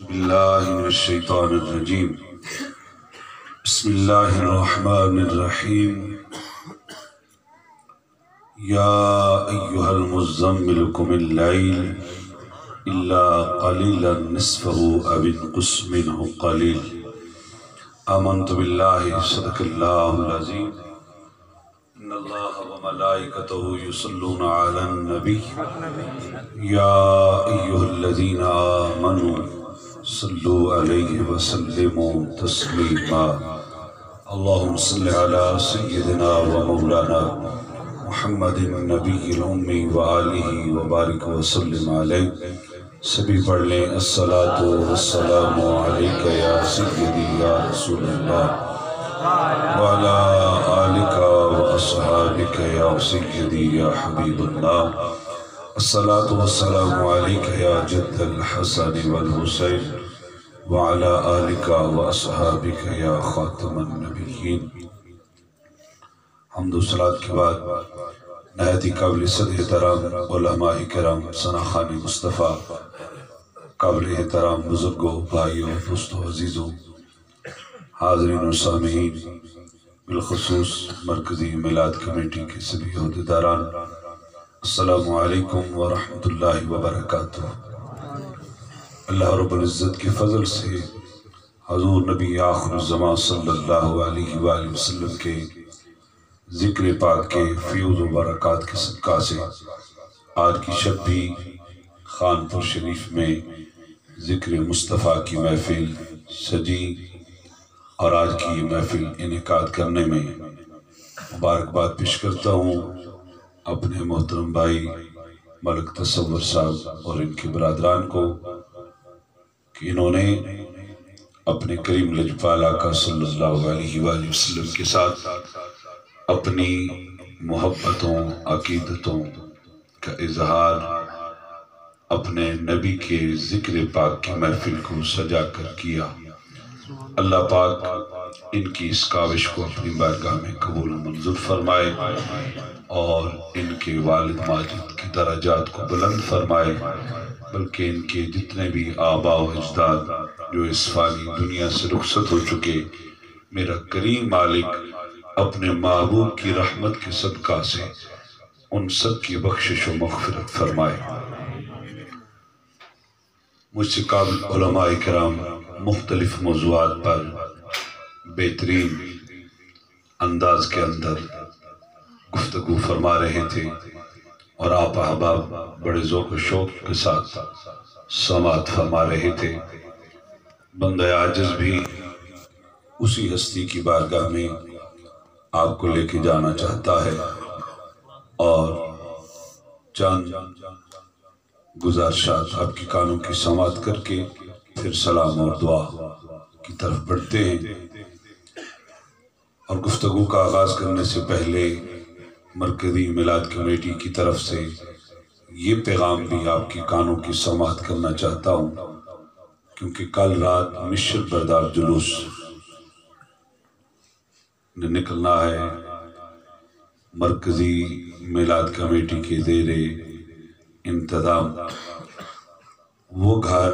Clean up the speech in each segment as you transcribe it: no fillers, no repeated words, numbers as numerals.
باللہ من الشیطان الرجیم بسم اللہ الرحمن الرحیم یا ایہا المزمل قم اللیل الا قلیلا نصفہ او انقص منہ قلیل آمنت باللہ صدق اللہ العظیم ان اللہ وملائکتہ یصلون علی النبی یا ایہا الذین آمنوا صلوا علیہ وسلموا تسلیما اللہم صل علی سیدنا و مولانا محمد النبی الامی وآلہ وبارک وسلم علیہ سبھی پڑھ لیں الصلاۃ والسلام علیک یا سیدی یا رسول اللہ وعلی آلک واصحابک یا سیدی یا حبیب اللہ الصلاۃ والسلام علیک یا جد الحسن والحسین وعلی آلک واصحابک یا خاتم النبیین۔ حمد و صلات کے بعد نہایت ہی قابل صد احترام علماء کرام ثناخوان مصطفیٰ، قابل احترام بزرگوں، بھائیوں، دوستوں، عزیزوں، حاضرین و سامعین، بالخصوص مرکزی میلاد کمیٹی کے سبھی عہدیداران، السلام علیکم ورحمۃ اللہ وبرکاتہ۔ اللہ رب العزت کے فضل سے حضور نبی آخر الزمان صلی اللہ علیہ وآلہ وسلم کے ذکر پاک کے فیوز و برکات کے صدقہ سے آج کی شب بھی خانپور شریف میں ذکر مصطفیٰ کی محفل سجی اور آج کی یہ محفل انعقاد کرنے میں مبارکباد پیش کرتا ہوں اپنے محترم بھائی ملک تصور صاحب اور ان کے برادران کو کہ انہوں نے اپنے کریم لجپال آقا صلی اللہ علیہ وآلہ وسلم کے ساتھ اپنی محبتوں، عقیدتوں کا اظہار اپنے نبی کے ذکر پاک کی محفل کو سجا کر کیا۔ اللہ پاک ان کی اس کاوش کو اپنی بارگاہ میں قبول و منظور فرمائے اور ان کے والد ماجد کی درجات کو بلند فرمائے، بلکہ ان کے جتنے بھی آباء و اجداد جو اس فانی دنیا سے رخصت ہو چکے، میرا کریم مالک اپنے محبوب کی رحمت کے صدقہ سے ان سب کی بخشش و مغفرت فرمائے۔ مجھ سے قابل علماء کرام مختلف موضوعات پر بہترین انداز کے اندر گفتگو فرما رہے تھے اور آپ احباب بڑے ذوق و شوق کے ساتھ سماعت فرما رہے تھے۔ بندہ عاجز بھی اسی ہستی کی بارگاہ میں آپ کو لے کے جانا چاہتا ہے اور چند گزارشات آپ کے کانوں کی سماعت کر کے پھر سلام اور دعا کی طرف بڑھتے ہیں۔ اور گفتگو کا آغاز کرنے سے پہلے مرکزی میلاد کمیٹی کی طرف سے یہ پیغام بھی آپ کے کانوں کی سماعت کرنا چاہتا ہوں، کیونکہ کل رات مشر بردار جلوس نے نکلنا ہے مرکزی میلاد کمیٹی کے زیر انتظام۔ وہ گھر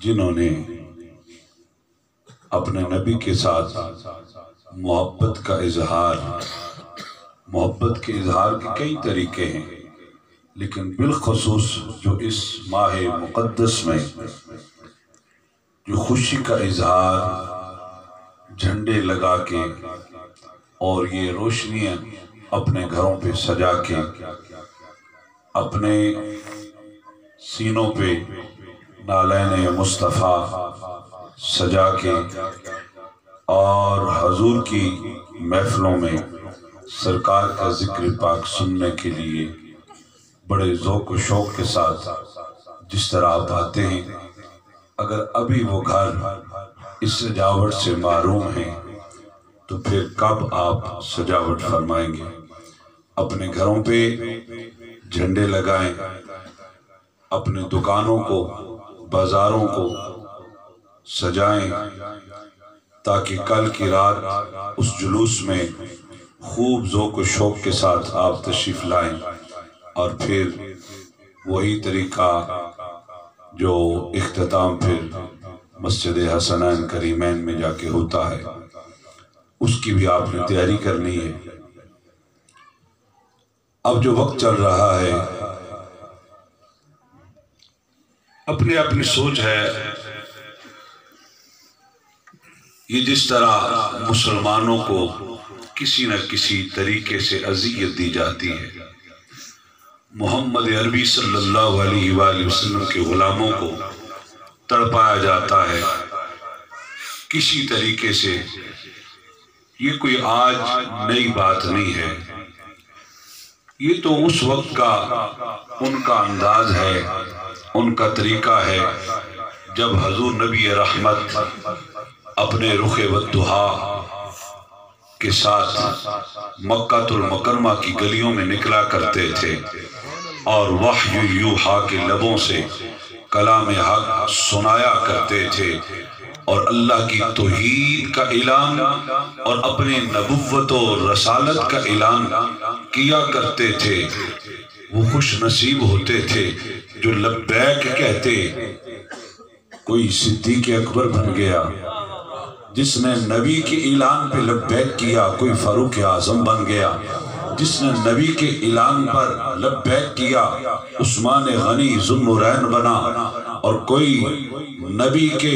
جنہوں نے اپنے نبی کے ساتھ محبت کا اظہار، محبت کے اظہار کے کئی طریقے ہیں، لیکن بالخصوص جو اس ماہ مقدس میں جو خوشی کا اظہار جھنڈے لگا کے اور یہ روشنیاں اپنے گھروں پہ سجا کے اپنے سینوں پہ نالین مصطفیٰ سجا کے اور حضور کی محفلوں میں سرکار کا ذکر پاک سننے کے لیے بڑے ذوق و شوق کے ساتھ جس طرح آپ آتے ہیں، اگر ابھی وہ گھر اس سجاوٹ سے محروم ہیں تو پھر کب آپ سجاوٹ فرمائیں گے؟ اپنے گھروں پہ جھنڈے لگائیں، اپنے دکانوں کو، بازاروں کو سجائیں، تاکہ کل کی رات اس جلوس میں خوب ذوق و شوق کے ساتھ آپ تشریف لائیں اور پھر وہی طریقہ جو اختتام پھر مسجد حسنین کریمین میں جا کے ہوتا ہے، اس کی بھی آپ نے تیاری کرنی ہے۔ اب جو وقت چل رہا ہے، اپنے اپنی سوچ ہے، یہ جس طرح مسلمانوں کو کسی نہ کسی طریقے سے اذیت دی جاتی ہے، محمد عربی صلی اللہ علیہ وآلہ وسلم کے غلاموں کو تڑپایا جاتا ہے کسی طریقے سے، یہ کوئی آج نئی بات نہیں ہے، یہ تو اس وقت کا ان کا انداز ہے، ان کا طریقہ ہے۔ جب حضور نبی رحمت اپنے رخ والضحیٰ کے ساتھ مکہ المکرمہ کی گلیوں میں نکلا کرتے تھے اور وحی یوحا کے لبوں سے کلام حق سنایا کرتے تھے اور اللہ کی توحید کا اعلان اور اپنی نبوت و رسالت کا اعلان کیا کرتے تھے، وہ خوش نصیب ہوتے تھے جو لبیک کہتے۔ کوئی صدیق اکبر بن گیا جس نے نبی کے اعلان پہ لبیک کیا، کوئی فاروق اعظم بن گیا جس نے نبی کے اعلان پر لبیک کیا، عثمان غنی ذو النورین بنا، اور کوئی نبی کے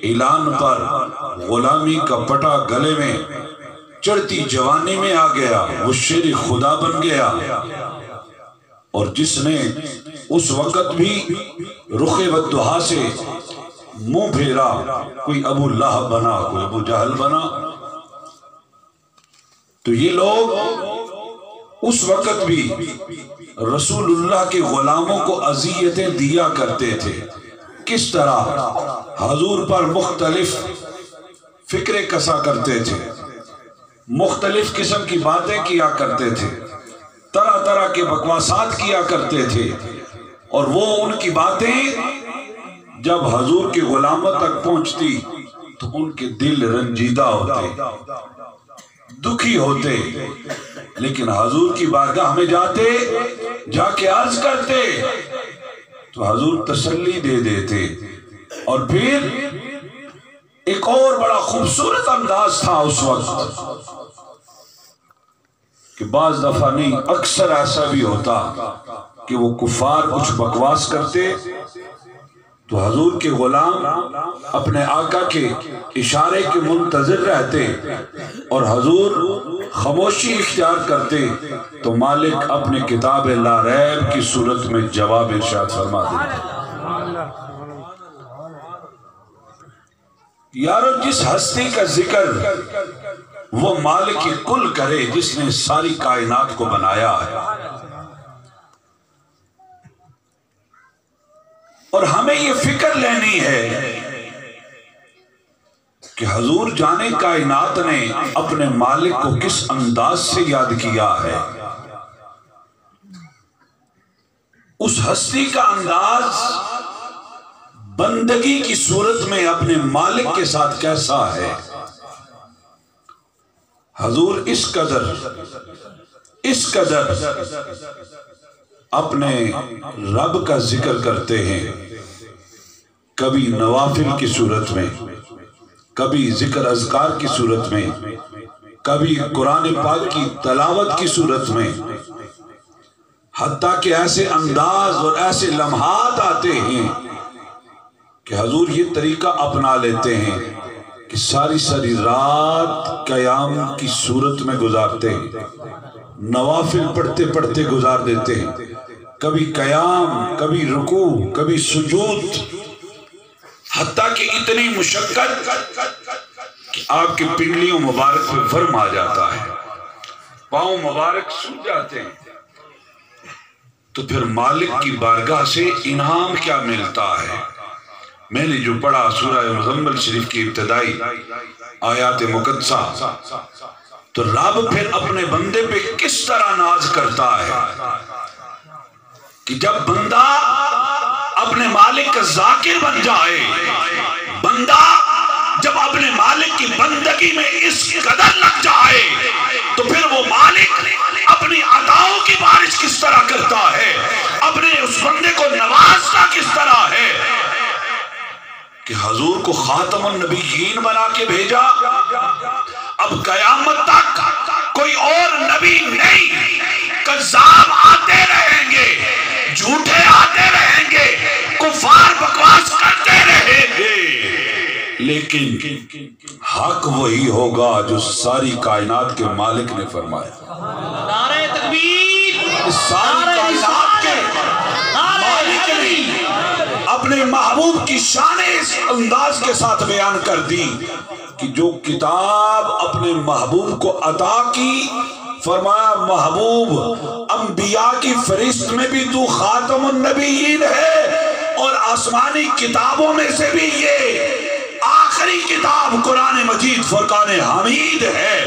اعلان پر غلامی کا پٹا گلے میں چڑھتی جوانی میں آ گیا، وہ شیر خدا بن گیا۔ اور جس نے اس وقت بھی رخ والضحیٰ سے منہ پھیرا، کوئی ابو لہب بنا، کوئی ابو جہل بنا۔ تو یہ لوگ اس وقت بھی رسول اللہ کے غلاموں کو اذیتیں دیا کرتے تھے۔ کس طرح حضور پر مختلف فکریں کسا کرتے تھے، مختلف قسم کی باتیں کیا کرتے تھے، طرح طرح کے بکواسات کیا کرتے تھے، اور وہ ان کی باتیں جب حضور کے غلاموں تک پہنچتی تو ان کے دل رنجیدہ ہوتے، دکھی ہوتے، لیکن حضور کی بارگاہ میں جاتے، جا کے عرض کرتے تو حضور تسلی دے دیتے۔ اور پھر ایک اور بڑا خوبصورت انداز تھا اس وقت کہ بعض دفعہ نہیں، اکثر ایسا بھی ہوتا کہ وہ کفار کچھ بکواس کرتے تو حضور کے غلام اپنے آقا کے اشارے کے منتظر رہتے، اور حضور خاموشی اختیار کرتے تو مالک اپنے کتاب لا ریب کی صورت میں جواب ارشاد فرما دیتے۔ یارو، جس ہستی کا ذکر وہ مالک کل کرے جس نے ساری کائنات کو بنایا ہے، اور ہمیں یہ فکر لینی ہے کہ حضور جانے کائنات نے اپنے مالک کو کس انداز سے یاد کیا ہے، اس ہستی کا انداز بندگی کی صورت میں اپنے مالک کے ساتھ کیسا ہے۔ حضور اس قدر اپنے رب کا ذکر کرتے ہیں، کبھی نوافل کی صورت میں، کبھی ذکر اذکار کی صورت میں، کبھی قرآن پاک کی تلاوت کی صورت میں، حتیٰ کہ ایسے انداز اور ایسے لمحات آتے ہیں کہ حضور یہ طریقہ اپنا لیتے ہیں کہ ساری رات قیام کی صورت میں گزارتے ہیں، نوافل پڑھتے پڑھتے گزار دیتے ہیں، کبھی قیام، کبھی رکوع، کبھی سجود، حتیٰ کہ اتنی مشقت کہ آپ کے پنڈلیوں مبارک پہ ورم آ جاتا ہے، پاؤں مبارک سوج جاتے ہیں۔ تو پھر مالک کی بارگاہ سے انعام کیا ملتا ہے؟ میں نے جو پڑھا سورہ مزمل شریف کی ابتدائی آیات مقدسہ، تو رب پھر اپنے بندے پہ کس طرح ناز کرتا ہے کہ جب بندہ اپنے مالک کا ذاکر بن جائے، بندہ جب اپنے مالک کی بندگی میں اس قدر لگ جائے، تو پھر وہ مالک اپنی عطاؤں کی بارش کس طرح کرتا ہے، اپنے اس بندے کو نوازتا کس طرح ہے۔ کہ حضور کو خاتم النبیین بنا کے بھیجا، اب قیامت تک کوئی اور نبی نہیں، کذاب آتے رہیں گے، جھوٹے آتے رہیں گے، کفار بکواس کرتے رہیں گے، لیکن حق وہی ہوگا جو ساری کائنات کے مالک نے فرمایا۔ نعرہ تکبیر، ساری کائنات کے مالک نے اپنے محبوب کی شان اس انداز کے ساتھ بیان کر دی کہ جو کتاب اپنے محبوب کو عطا کی، فرمایا محبوب انبیاء کی فہرست میں بھی تو خاتم النبیین ہے، اور آسمانی کتابوں میں سے بھی یہ آخری کتاب قرآن مجید فرقان حمید ہے۔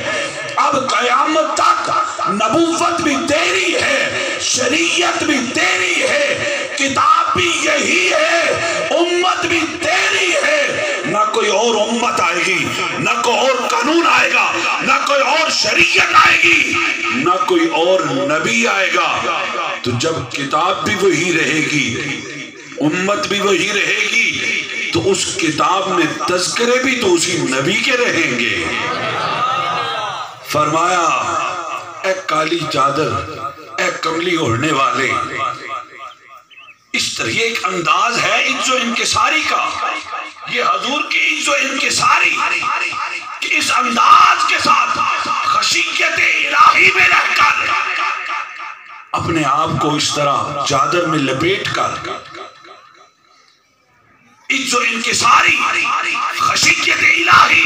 اب قیامت تک نبوت بھی تیری ہے، شریعت بھی تیری ہے، کتاب بھی یہی ہے، امت بھی تیری ہے، نہ کوئی اور امت آئے گی، نہ کوئی اور قانون آئے گا، نہ کوئی اور شریعت آئے گی، نہ کوئی اور نبی آئے گا۔ تو جب کتاب بھی وہی رہے گی، امت بھی وہی رہے گی، تو اس کتاب میں تذکرے بھی تو اسی نبی کے رہیں گے۔ فرمایا اے کالی چادر، اے کملی اوڑھنے والے، اس طرح یہ ایک انداز ہے عز و انکساری کا، یہ حضور کی عز و انکساری کہ اس انداز کے ساتھ خشیت الہی میں رہ کر اپنے آپ کو اس طرح چادر میں لپیٹ کر عز و انکساری خشیت الہی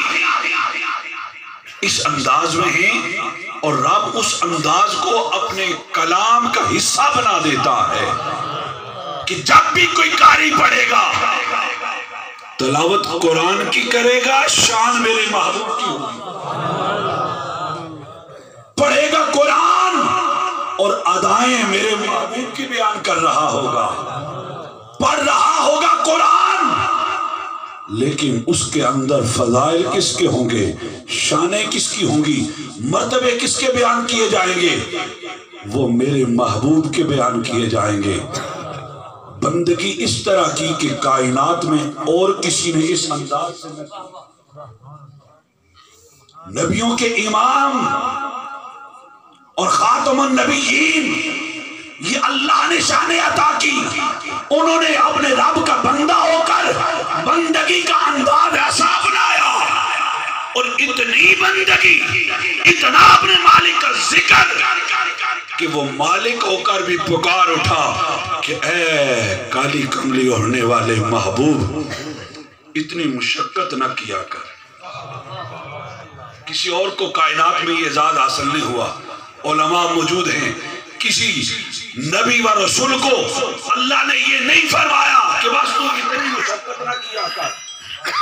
اس انداز میں ہیں، اور رب اس انداز کو اپنے کلام کا حصہ بنا دیتا ہے کہ جب بھی کوئی قاری پڑھے گا تلاوت قرآن کی کرے گا، شان میرے محبوب کی ہوگی، پڑھے گا قرآن اور ادائیں میرے محبوب کی بیان کر رہا ہوگا، پڑھ رہا ہوگا قرآن، لیکن اس کے اندر فضائل کس کے ہوں گے، شانیں کس کی ہوں گی، مرتبے کس کے بیان کیے جائیں گے، وہ میرے محبوب کے بیان کیے جائیں گے۔ بندگی اس طرح کی کہ کائنات میں اور کسی نے اس انداز سے نبیوں کے امام اور خاتم النبیین، یہ اللہ نے شان عطا کی، انہوں نے اپنے رب کا بندہ ہو کر بندگی کا انداز ایسا بنایا، اور اتنی بندگی، اتنا اپنے مالک کا ذکر کہ وہ مالک ہو کر بھی پکار اٹھا کہ اے کالی کملی اوڑھنے والے محبوب، اتنی مشقت نہ کیا کر۔ کسی اور کو کائنات میں یہ اعزاز حاصل نہیں ہوا، علماء موجود ہیں، کسی نبی و رسول کو اللہ نے یہ نہیں فرمایا کہ بس تو اتنی مشقت نہ کیا کر،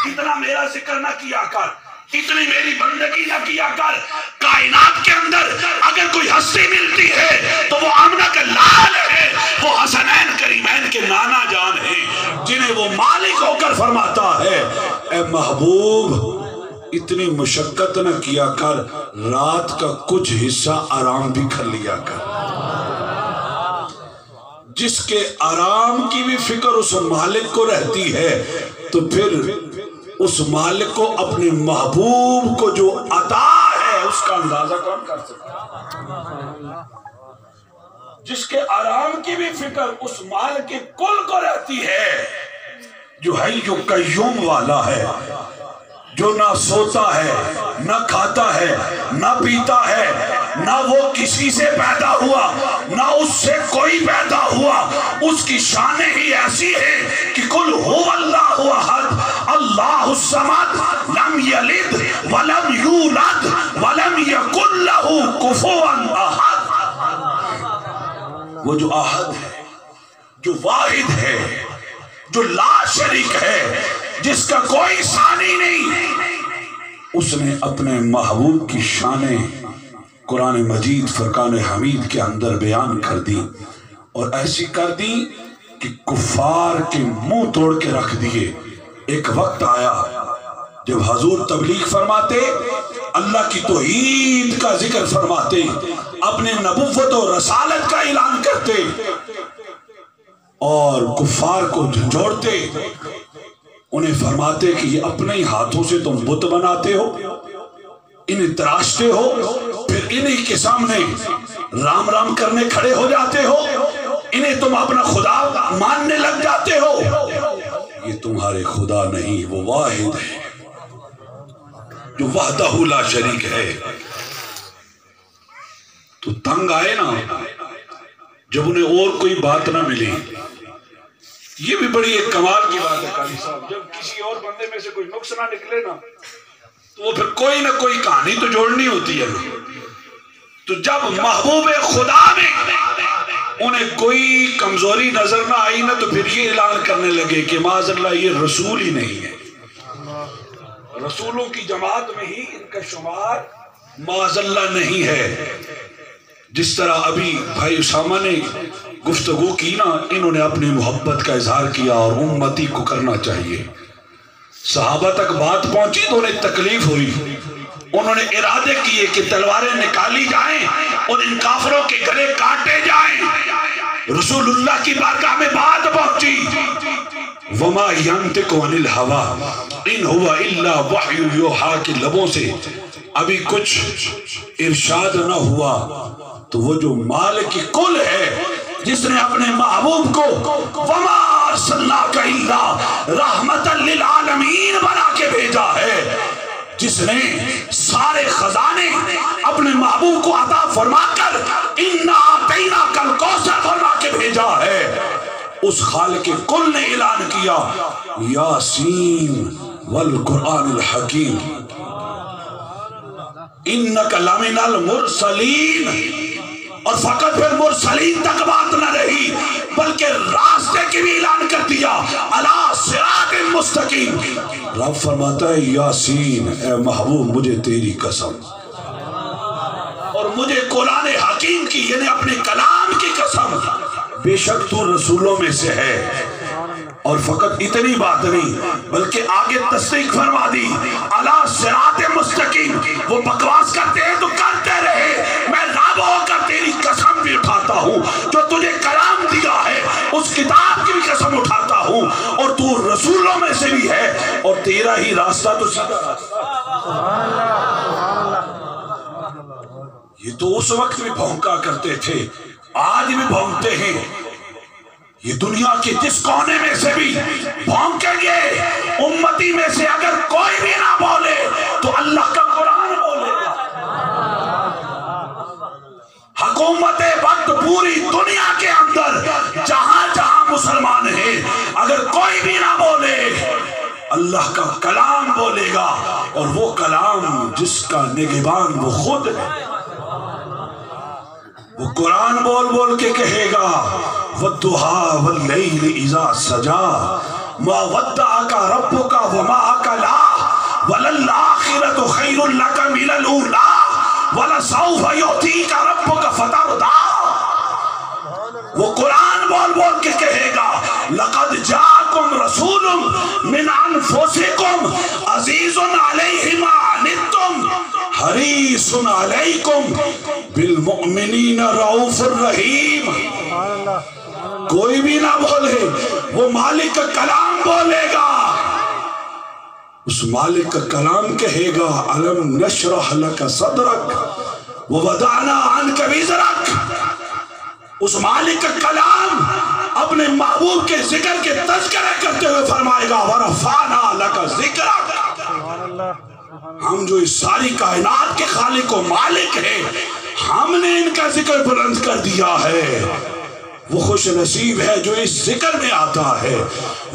اتنا میرا ذکر نہ کیا کر، اتنی میری بندگی نہ کیا کر۔ کائنات کے اندر اگر کوئی ہستی ملتی ہے تو وہ آمنہ کا لال ہے، وہ حسنین کریمین کے نانا جان ہیں، جنہیں وہ مالک ہو کر فرماتا ہے اے محبوب اتنی مشقت نہ کیا کر، رات کا کچھ حصہ آرام بھی کر لیا کر۔ جس کے آرام کی بھی فکر اس مالک کو رہتی ہے تو پھر اس مالک کو اپنے محبوب کو جو عطا ہے اس کا اندازہ کون کر سکتا؟ جس کے آرام کی بھی فکر اس مالک کے کل کو رہتی ہے، جو حی جو قیوم والا ہے، جو نہ سوتا ہے، نہ کھاتا ہے، نہ پیتا ہے، نہ وہ کسی سے پیدا ہوا، نہ اس سے کوئی پیدا ہوا، اس کی شانیں ہی ایسی ہیں کہ قل هو اللہ احد اللہ الصمد لم یلد ولم یولد ولم یکن لہ کفوا احد۔ وہ جو احد ہے، جو واحد ہے، جو لا شریک ہے، جس کا کوئی ثانی نہیں، اس نے اپنے محبوب کی شانیں قرآن مجید فرقان حمید کے اندر بیان کر دی، اور ایسی کر دی کہ کفار کے منہ توڑ کے رکھ دیے۔ ایک وقت آیا جب حضور تبلیغ فرماتے، اللہ کی توحید کا ذکر فرماتے، اپنے نبوت و رسالت کا اعلان کرتے اور کفار کو جھنجھوڑتے، انہیں فرماتے کہ یہ اپنے ہی ہاتھوں سے تم بت بناتے ہو، انہیں تراشتے ہو، پھر انہیں کے سامنے رام رام کرنے کھڑے ہو جاتے ہو، انہیں تم اپنا خدا ماننے لگ جاتے ہو۔ یہ تمہارے خدا نہیں، وہ واحد ہے جو وحدہ لا شریک ہے۔ تو تنگ آئے نا جب انہیں اور کوئی بات نہ ملی۔ یہ بھی بڑی ایک کمال کی بات ہے قاضی صاحب، جب کسی اور بندے میں سے کوئی نقص نہ نکلے نا تو وہ پھر کوئی نہ کوئی کہانی تو جوڑنی ہوتی ہے۔ تو جب محبوب خدا میں انہیں کوئی کمزوری نظر نہ آئی نا تو پھر یہ اعلان کرنے لگے کہ معاذ اللہ یہ رسول ہی نہیں ہے، رسولوں کی جماعت میں ہی ان کا شمار معاذ اللہ نہیں ہے۔ جس طرح ابھی بھائی اسامہ نے گفتگو کی نا، انہوں نے اپنی محبت کا اظہار کیا اور امتی کو کرنا چاہیے۔ صحابہ تک بات پہنچی تو انہیں تکلیف ہوئی، انہوں نے ارادے کیے کہ تلواریں نکالی جائیں اور ان کافروں کے گلے کاٹے جائیں۔ رسول اللہ کی بارگاہ میں بات پہنچی، وما ينطق عن الهوى ان هو الا وحی یوحی کے لبوں سے ابھی کچھ ارشاد نہ ہوا تو وہ جو مالک کل ہے، جس نے اپنے محبوب کو وما ارسلناک الا رحمت للعالمین بنا کے بھیجا ہے، جس نے سارے خزانے اپنے محبوب کو عطا فرما کر انا اعطیناک الکوثر فرما کے بھیجا ہے، اس خالق کل نے اعلان کیا یاسین والقرآن الحکیم انک لمن المرسلین۔ اور فقط پھر مرسلین تک بات نہ رہی بلکہ راستے کی بھی اعلان کر دیا، علی صراط مستقیم۔ رب فرماتا ہے یاسین، اے محبوب مجھے تیری قسم اور مجھے قرآن حکیم کی یعنی اپنے کلام کی قسم، بے شک تو رسولوں میں سے ہے۔ اور فقط اتنی بات نہیں بلکہ آگے تصدیق فرما دی، علی صراط مستقیم۔ وہ بکواس کرتے ہیں تو کرتے رہے، میں رب ہو کر تیری قسم بھی اٹھاتا ہوں، جو تجھے کلام دیا ہے اس کتاب کی بھی قسم اٹھاتا ہوں، اور تو رسولوں میں سے بھی ہے، اور تیرا ہی راستہ تو سیدھا راستہ۔ یہ تو اس وقت بھی بھونکا کرتے تھے، آج بھی بھونکتے ہیں۔ یہ دنیا کے جس کونے میں سے بھی بھونکیں گے، امتی میں سے اگر کوئی بھی نہ بولے تو اللہ کا قرآن بولے گا۔ حکومت وقت پوری دنیا کے اندر جہاں جہاں مسلمان ہیں، اگر کوئی بھی نہ بولے اللہ کا کلام بولے گا، اور وہ کلام جس کا نگہبان وہ خود ہے، وہ قرآن بول بول کے کہے گا وَالضُّحَىٰ وَاللَّيْلِ إِذَا سَجَىٰ مَا وَدَّعَكَ رَبُّكَ وَمَا قَلَىٰ وَلَلْآخِرَةُ خَيْرٌ لَكَ مِنَ الْأُولَىٰ وَلَسَوْفَ يُعْطِيكَ رَبُّكَ فَتَرْضَىٰ۔ وہ قرآن بول بول کے کہے گا لَقَدْ جَاءَكُمْ رَسُولٌ مِّنْ أَنفُسِكُمْ عَزِيزٌ عَلَيْهِ مَا عَنِتُّمْ حریص علیکم بالمؤمنین رؤوف الرحیم۔ کوئی بھی نہ بولے، وہ مالک کا کلام بولے گا، اس مالک کا کلام کہے گا الم نشرح لک صدرک ووضعنا عنک وزرک۔ اس مالک کا کلام اپنے محبوب کے ذکر کے تذکرہ کرتے ہوئے فرمائے گا ورفعنا لک ذکرک۔ ہم جو اس ساری کائنات کے خالق و مالک ہیں، ہم نے ان کا ذکر بلند کر دیا ہے۔ وہ خوش نصیب ہے جو اس ذکر میں آتا ہے،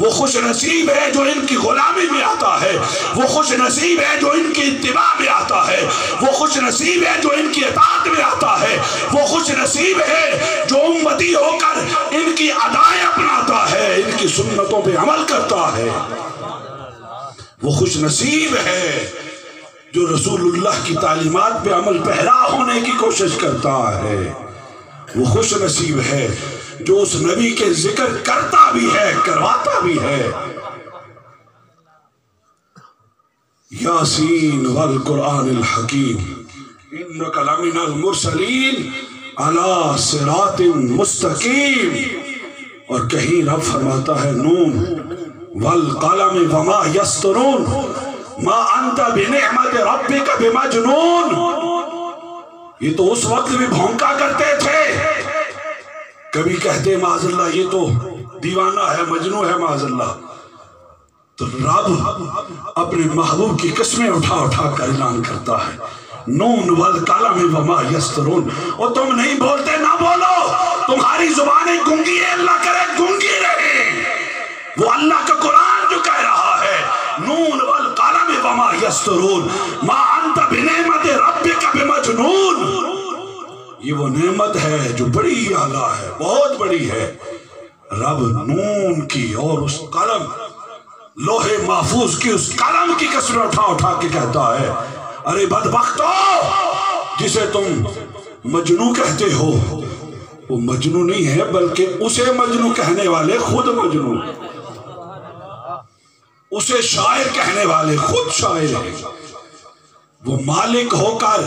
وہ خوش نصیب ہے جو ان کی غلامی میں آتا ہے، وہ خوش نصیب ہے جو ان کی اتباع میں آتا ہے، وہ خوش نصیب ہے جو ان کی اطاعت میں آتا ہے، وہ خوش نصیب ہے جو امتی ہو کر ان کی ادائیں اپناتا ہے، ان کی سنتوں پہ عمل کرتا ہے۔ وہ خوش نصیب ہے جو رسول اللہ کی تعلیمات پہ عمل پیرا ہونے کی کوشش کرتا ہے۔ وہ خوش نصیب ہے جو اس نبی کے ذکر کرتا بھی ہے، کرواتا بھی ہے۔ یاسین والقرآن الحکیم انک لمن المرسلین علی صراط مستقیم۔ اور کہیں رب فرماتا ہے نون والقلم وما یسطرون ما انت بنعمت ربک بمجنون. یہ تو اس وقت بھی بھونکا کرتے تھے، کبھی کہتے معاذ اللہ یہ تو دیوانہ ہے، مجنون ہے معاذ اللہ. تو رب اپنے محبوب کی قسمیں اٹھا اٹھا کر اعلان کرتا ہے نون والقلم وما یسطرون. اور تم نہیں بولتے، نہ بولو، تمہاری زبانیں گنگی ہے، اللہ کرے گنگی رہے. وہ اللہ کا قرآن جو کہہ رہا ہے نون والقلم وما یسطرون ما انت بنعمت ربک بمجنون. یہ وہ نعمت ہے جو بڑی اعلیٰ ہے، بہت بڑی ہے. رب نون کی اور اس قلم، لوح محفوظ کی اس قلم کی قسم اٹھا اٹھا کے کہتا ہے ارے بدبختو، جسے تم مجنون کہتے ہو وہ مجنون نہیں ہے، بلکہ اسے مجنون کہنے والے خود مجنون، اسے شاعر کہنے والے خود شاعر ہیں. وہ مالک ہو کر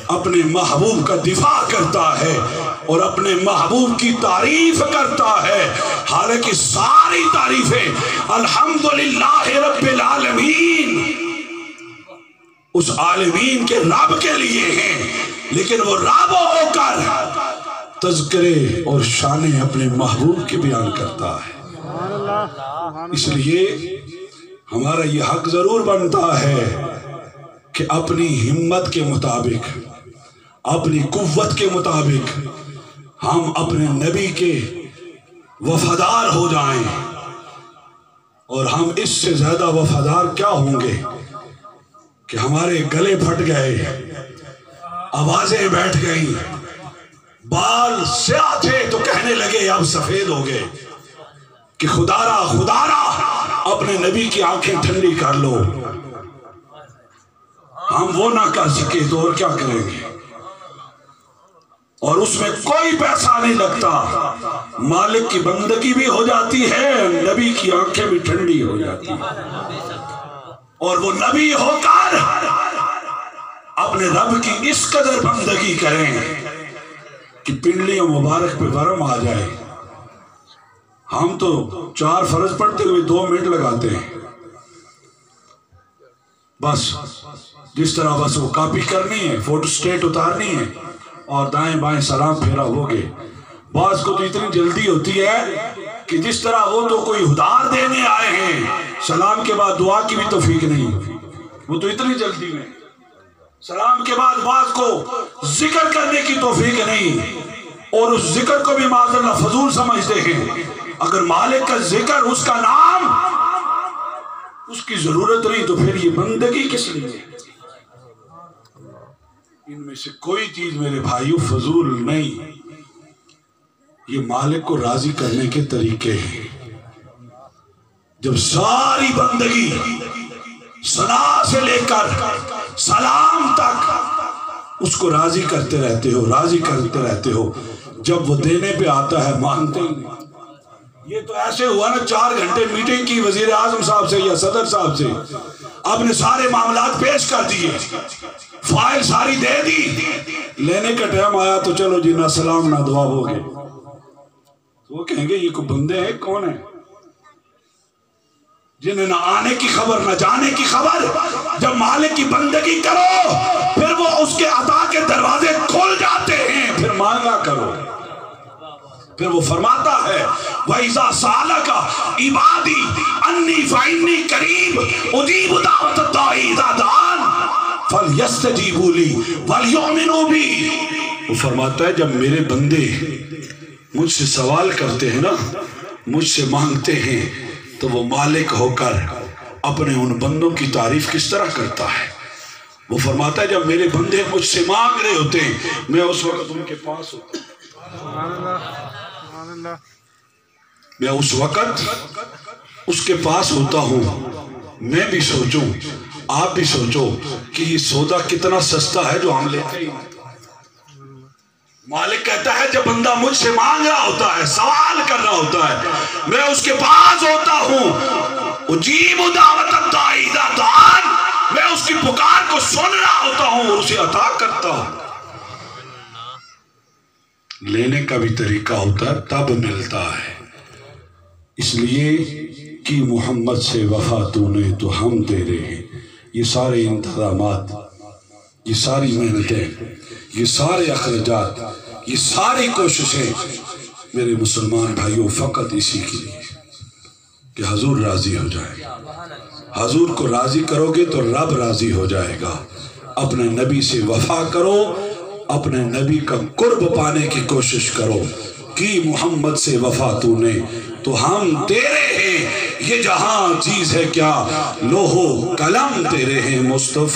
اپنے محبوب کا دفاع کرتا ہے اور اپنے محبوب کی تعریف کرتا ہے، حالانکہ ساری تعریفیں الحمدللہ رب العالمین، اس عالمین کے رب کے لیے ہیں. لیکن وہ رب ہو کر تذکرے اور شانیں اپنے محبوب کے بیان کرتا ہے. اس لیے ہمارا یہ حق ضرور بنتا ہے کہ اپنی ہمت کے مطابق، اپنی قوت کے مطابق ہم اپنے نبی کے وفادار ہو جائیں. اور ہم اس سے زیادہ وفادار کیا ہوں گے کہ ہمارے گلے پھٹ گئے، آوازیں بیٹھ گئیں، بال سیاہ تھے تو کہنے لگے اب سفید ہو گئے کہ خدارا خدارا اپنے نبی کی آنکھیں ٹھنڈی کر لو. ہم وہ نہ کر سکے تو اور کیا کریں گے؟ اور اس میں کوئی پیسہ نہیں لگتا، مالک کی بندگی بھی ہو جاتی ہے، نبی کی آنکھیں بھی ٹھنڈی ہو جاتی ہیں. اور وہ نبی ہو کر اپنے رب کی اس قدر بندگی کریں کہ پنڈلیوں مبارک پہ ورم آ جائے. ہم تو 4 فرض پڑھتے ہوئے 2 منٹ لگاتے ہیں، بس جس طرح بس وہ کاپی کرنی ہے، فوٹو سٹیٹ اتارنی ہے اور دائیں بائیں سلام پھیرا ہوگے. بعض کو تو اتنی جلدی ہوتی ہے کہ جس طرح وہ تو کوئی ہدار دینے آئے ہیں، سلام کے بعد دعا کی بھی توفیق نہیں، وہ تو اتنی جلدی میں. سلام کے بعد بعض کو ذکر کرنے کی توفیق نہیں، اور اس ذکر کو بھی معاذ اللہ فضول سمجھتے ہیں. اگر مالک کا ذکر، اس کا نام، اس کی ضرورت نہیں تو پھر یہ بندگی کس لیے؟ ان میں سے کوئی چیز میرے بھائیو فضول نہیں، یہ مالک کو راضی کرنے کے طریقے ہیں. جب ساری بندگی ثنا سے لے کر سلام تک اس کو راضی کرتے رہتے ہو، راضی کرتے رہتے ہو، جب وہ دینے پہ آتا ہے مانتے ہی نہیں. یہ تو ایسے ہوا نا 4 گھنٹے میٹنگ کی وزیر اعظم صاحب سے یا صدر صاحب سے، آپ نے سارے معاملات پیش کر دیے، فائل ساری دے دی، لینے کا ٹائم آیا تو چلو جی نہ سلام نہ دعا ہو گئے. وہ کہیں گے یہ کوئی بندے ہیں، کون ہیں جنہیں نہ آنے کی خبر نہ جانے کی خبر. جب مالک کی بندگی کرو پھر وہ اس کے عطا کے دروازے کھل جاتے ہیں، پھر مانگا کرو. پھر وہ فرماتا ہے وَإِذَا سَأَلَكَ عِبَادِي أَنِّي فَإِنِّي قَرِيبٌ أُجِيبُ دَعْوَتَ الدَّاعِ إِذَا دَعَانِ فَلْيَسْتَجِيبُوا لِي وَلْيُؤْمِنُوا بِي. وہ فرماتا ہے جب میرے بندے مجھ سے سوال کرتے ہیں نا، مجھ سے مانگتے ہیں، تو وہ مالک ہو کر اپنے ان بندوں کی تعریف کس طرح کرتا ہے. وہ فرماتا ہے جب میرے بندے مجھ سے مانگ رہے ہوتے ہیں، میں اس وقت ان کے پاس ہوتا ہوں، میں اس وقت اس کے پاس ہوتا ہوں. میں بھی سوچوں، آپ بھی سوچو کہ یہ سودا کتنا سستا ہے جو ہم لیتے ہیں. مالک کہتا ہے جب بندہ مجھ سے مانگ رہا ہوتا ہے، سوال کر رہا ہوتا ہے، میں اس کے پاس ہوتا ہوں. اجیب دعوت الداعی اذا دعان، میں اس کی پکار کو سن رہا ہوتا ہوں اور اسے عطا کرتا ہوں. لینے کا بھی طریقہ ہوتا ہے، تب ملتا ہے. اس لیے کی محمد سے وفا تو نے تو ہم تیرے ہیں. یہ سارے انتظامات، یہ ساری محنتیں، یہ سارے اخراجات، یہ ساری کوششیں میرے مسلمان بھائیوں فقط اسی کے لیے کہ حضور راضی ہو جائے. حضور کو راضی کرو گے تو رب راضی ہو جائے گا. اپنے نبی سے وفا کرو، اپنے نبی کا قرب پانے کی کوشش کرو. کی محمد سے وفا تو نے تو ہم تیرے ہیں. یہ جہاں چیز ہے کیا، لوح و قلم تیرے ہیں مصطفیٰ.